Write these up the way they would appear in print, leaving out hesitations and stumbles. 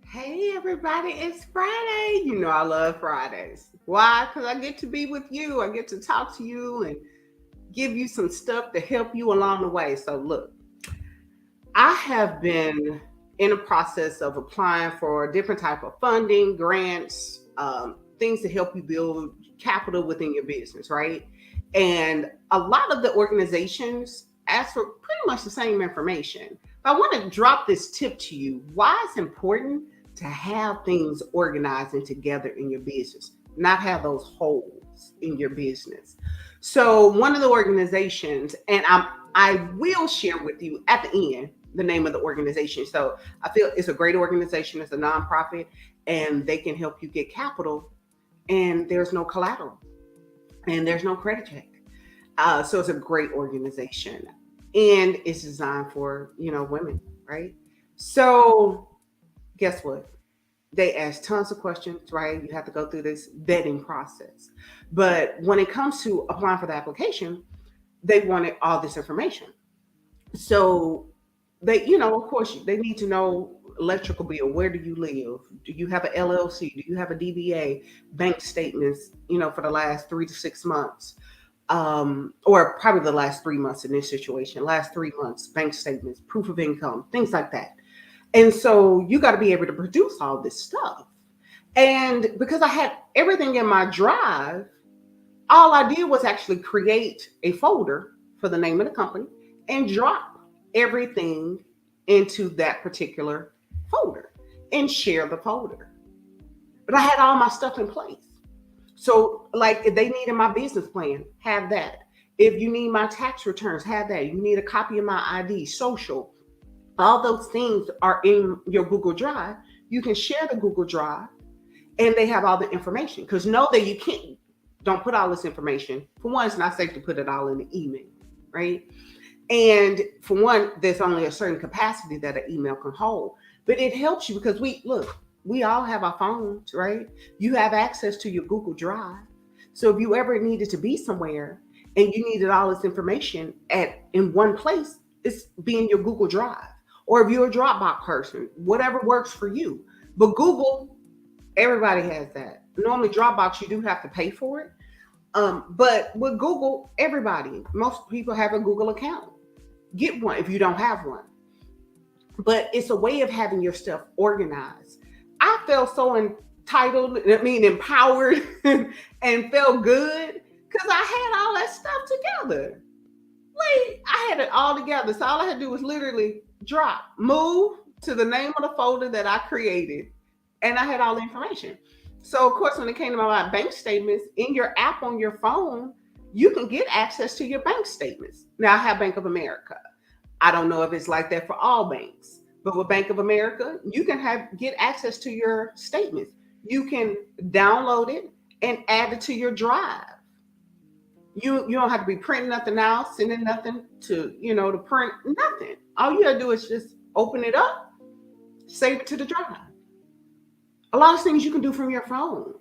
Hey everybody, it's Friday. You know I love Fridays. Why? Because I get to be with you. I get to talk to you and give you some stuff to help you along the way. So look, I have been in a process of applying for different type of funding, grants, things to help you build capital within your business, right? And a lot of the organizations ask for pretty much the same information. But I want to drop this tip to you why it's important to have things organized and together in your business, not have those holes in your business. So one of the organizations, and I will share with you at the end the name of the organization. So I feel it's a great organization. It's a nonprofit, and they can help you get capital. And there's no collateral, and there's no credit check. So it's a great organization, and it's designed for women, right? So guess what? They ask tons of questions, right? You have to go through this vetting process. But when it comes to applying for the application, they wanted all this information. So they, of course, they need to know electrical bill. Where do you live? Do you have an LLC? Do you have a DBA? Bank statements, for the last 3 to 6 months, or probably the last 3 months in this situation. Last 3 months, bank statements, proof of income, things like that. And so you got to be able to produce all this stuff. And because I had everything in my drive, all I did was actually create a folder for the name of the company and drop everything into that particular folder and share the folder. But I had all my stuff in place. So, like, if they needed my business plan, have that. If you need my tax returns, have that. You need a copy of my ID, social, all those things are in your Google Drive. You can share the Google Drive and they have all the information. Because know that you can't, don't put all this information. For one, it's not safe to put it all in the email, right? And for one, there's only a certain capacity that an email can hold. But it helps you because we all have our phones, right? You have access to your Google Drive. So if you ever needed to be somewhere and you needed all this information at in one place, it's be in your Google Drive. Or if you're a Dropbox person, whatever works for you. But Google, everybody has that. Normally, Dropbox, you do have to pay for it. But with Google, most people have a Google account. Get one if you don't have one. But it's a way of having your stuff organized. I felt so entitled, empowered, and felt good because I had all that stuff together. Like, I had it all together. So all I had to do was literally move to the name of the folder that I created, and I had all the information. So, of course, when it came to my bank statements, in your app on your phone, you can get access to your bank statements. Now, I have Bank of America. I don't know if it's like that for all banks, but with Bank of America, you can get access to your statements. You can download it and add it to your drive. You don't have to be printing nothing out, sending nothing to print nothing. All you gotta do is just open it up, save it to the drive. A lot of things you can do from your phone.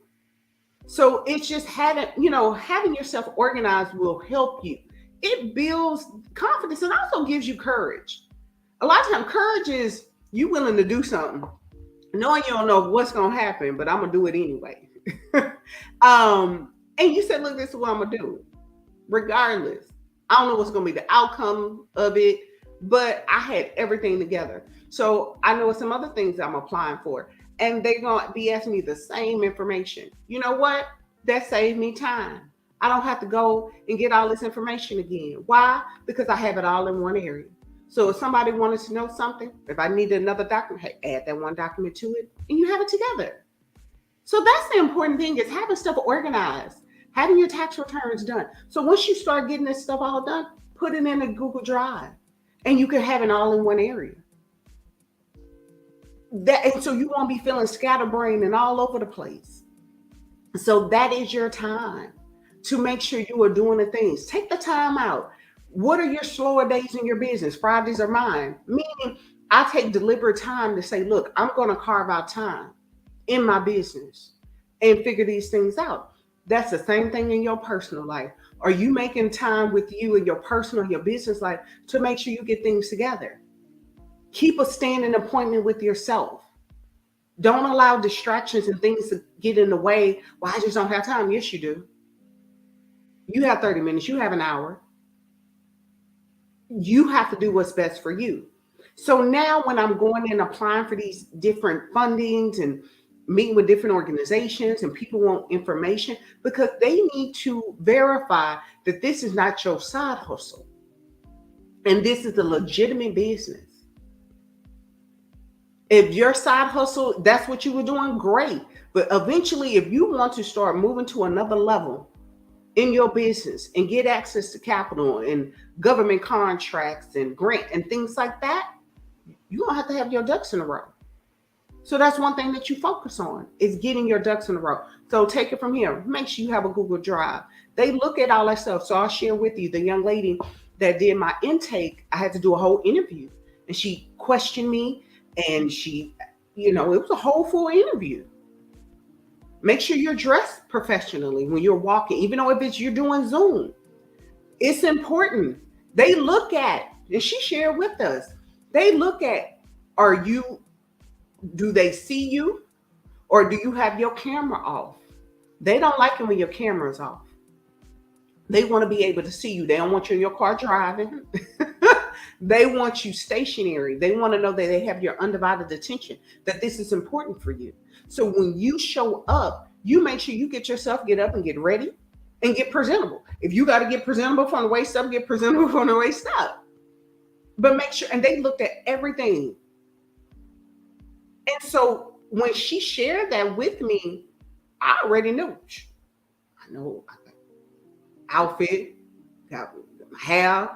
So it's just having yourself organized will help you. It builds confidence and also gives you courage. A lot of times, courage is you willing to do something, knowing you don't know what's gonna happen, but I'm gonna do it anyway. And you said, look, this is what I'm gonna do. Regardless, I don't know what's going to be the outcome of it, but I had everything together. So I know some other things I'm applying for, and they're going to be asking me the same information. You know what? That saved me time. I don't have to go and get all this information again. Why? Because I have it all in one area. So if somebody wanted to know something, if I needed another document, hey, add that one document to it, and you have it together. So that's the important thing, is having stuff organized, having your tax returns done. So once you start getting this stuff all done, put it in a Google Drive, and you can have it all in one area. And so you won't be feeling scatterbrained and all over the place. So that is your time to make sure you are doing the things. Take the time out. What are your slower days in your business? Fridays are mine. Meaning, I take deliberate time to say, look, I'm going to carve out time in my business and figure these things out. That's the same thing in your personal life. Are you making time with you in your personal, your business life to make sure you get things together? Keep a standing appointment with yourself. Don't allow distractions and things to get in the way. Well, I just don't have time. Yes, you do. You have 30 minutes. You have an hour. You have to do what's best for you. So now when I'm going and applying for these different fundings and meeting with different organizations and people want information because they need to verify that this is not your side hustle and this is a legitimate business. If your side hustle, that's what you were doing, great. But eventually, if you want to start moving to another level in your business and get access to capital and government contracts and grant and things like that, you're gonna have to have your ducks in a row. So that's one thing that you focus on is getting your ducks in a row. So take it from here. Make sure you have a Google Drive. They look at all that stuff. So I'll share with you the young lady that did my intake. I had to do a whole interview and she questioned me and she, it was a whole full interview. Make sure you're dressed professionally when you're walking, even though if you're doing Zoom. It's important. They look at, and she shared with us, they look at, do they see you or do you have your camera off? They don't like it when your camera's off. They want to be able to see you. They don't want you in your car driving. They want you stationary. They want to know that they have your undivided attention, that this is important for you. So when you show up, you make sure you get up and get ready and get presentable. If you got to get presentable from the waist up, get presentable from the waist up. But make sure, and they looked at everything. And so when she shared that with me, I already knew. I know I got outfit, got my hair,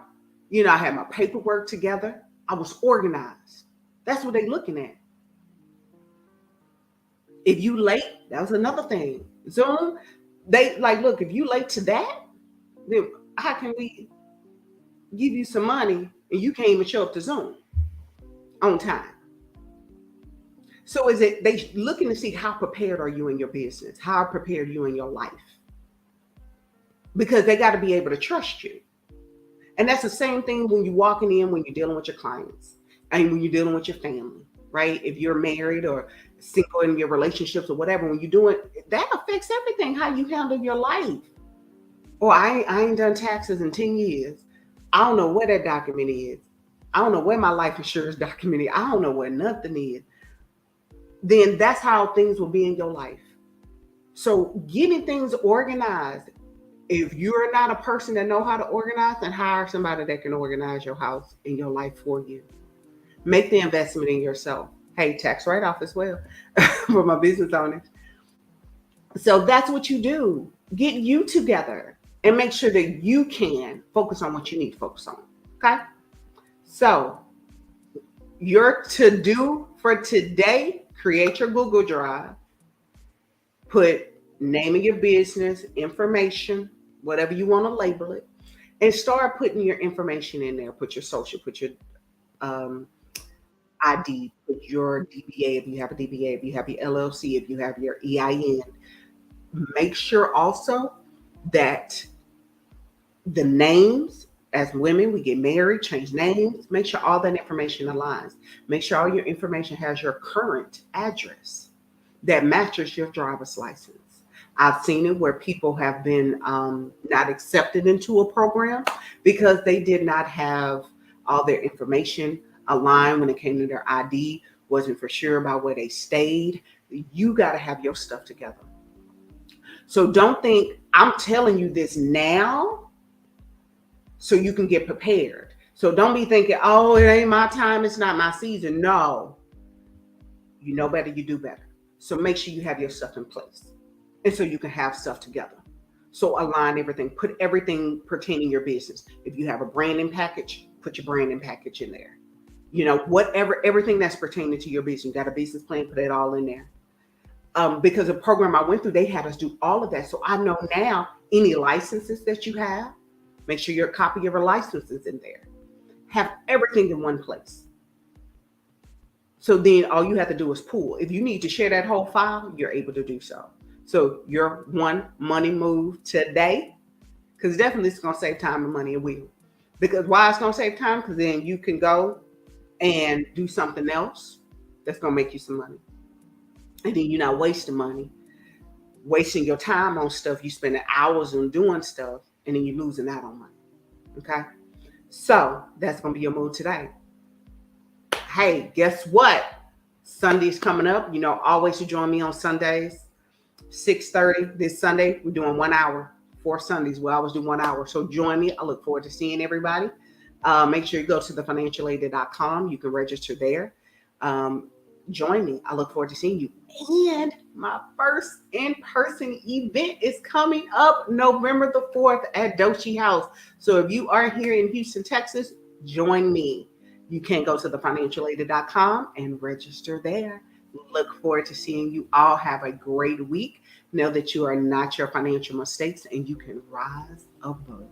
I had my paperwork together. I was organized. That's what they're looking at. If you late, that was another thing. Zoom, they like, look, if you late to that, then how can we give you some money and you can't even show up to Zoom on time? So is it they looking to see how prepared are you in your business? How prepared are you in your life? Because they got to be able to trust you. And that's the same thing when you're walking in, when you're dealing with your clients and when you're dealing with your family, right? If you're married or single in your relationships or whatever, when you're doing, that affects everything, how you handle your life. Or I ain't done taxes in 10 years. I don't know where that document is. I don't know where my life insurance document is. I don't know where nothing is. Then that's how things will be in your life. So getting things organized. If you're not a person that know how to organize, then hire somebody that can organize your house and your life for you. Make the investment in yourself. Hey, tax write-off as well for my business owners. So that's what you do. Get you together and make sure that you can focus on what you need to focus on. Okay? So your to-do for today, create your Google Drive, put name of your business, information, whatever you want to label it, and start putting your information in there. Put your social, put your ID, put your DBA if you have a DBA, if you have your LLC, if you have your EIN. Make sure also that the names, as women, we get married, change names. Make sure all that information aligns. Make sure all your information has your current address that matches your driver's license. I've seen it where people have been not accepted into a program because they did not have all their information aligned when it came to their ID, wasn't for sure about where they stayed. You got to have your stuff together. So don't think I'm telling you this now so you can get prepared. So don't be thinking, oh, it ain't my time, it's not my season. No, you know better, you do better. So make sure you have your stuff in place. And so you can have stuff together. So align everything, put everything pertaining to your business. If you have a branding package, put your branding package in there. Whatever, everything that's pertaining to your business. You got a business plan, put it all in there. Because the program I went through, they had us do all of that. So I know now any licenses that you have, make sure your copy of your licenses in there. Have everything in one place. So then all you have to do is pull. If you need to share that whole file, you're able to do so. So your one money move today, because definitely it's going to save time and money and will. Because why it's going to save time? Because then you can go and do something else that's going to make you some money. And then you're not wasting money, wasting your time on stuff. You spending hours on doing stuff, and then you're losing out on money. Okay? So that's going to be your mood today. Hey, guess what? Sunday's coming up. Always you join me on Sundays, 6:30. This Sunday, we're doing 1 hour. 4 Sundays, we always do 1 hour. So join me. I look forward to seeing everybody. Make sure you go to thefinancialaid.com. You can register there. Um, Join me. I look forward to seeing you. And my first in-person event is coming up November the 4th at Doshi House. So if you are here in Houston, Texas, join me. You can go to thefinancialaid.com and register there. Look forward to seeing you all. Have a great week. Know that you are not your financial mistakes and you can rise above.